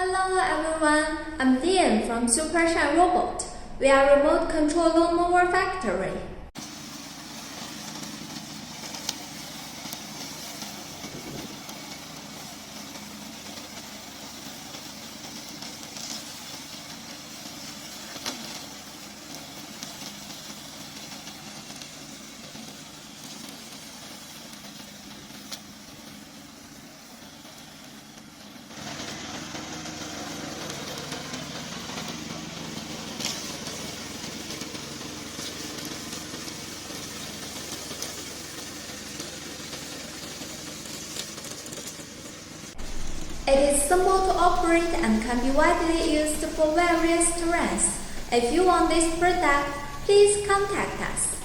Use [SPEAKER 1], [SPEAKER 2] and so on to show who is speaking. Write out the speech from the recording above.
[SPEAKER 1] Hello everyone, I'm Lian from SUPERSHINE Robot. We are a remote control lawnmower factory. It is simple to operate and can be widely used for various terrains. If you want this product, please contact us.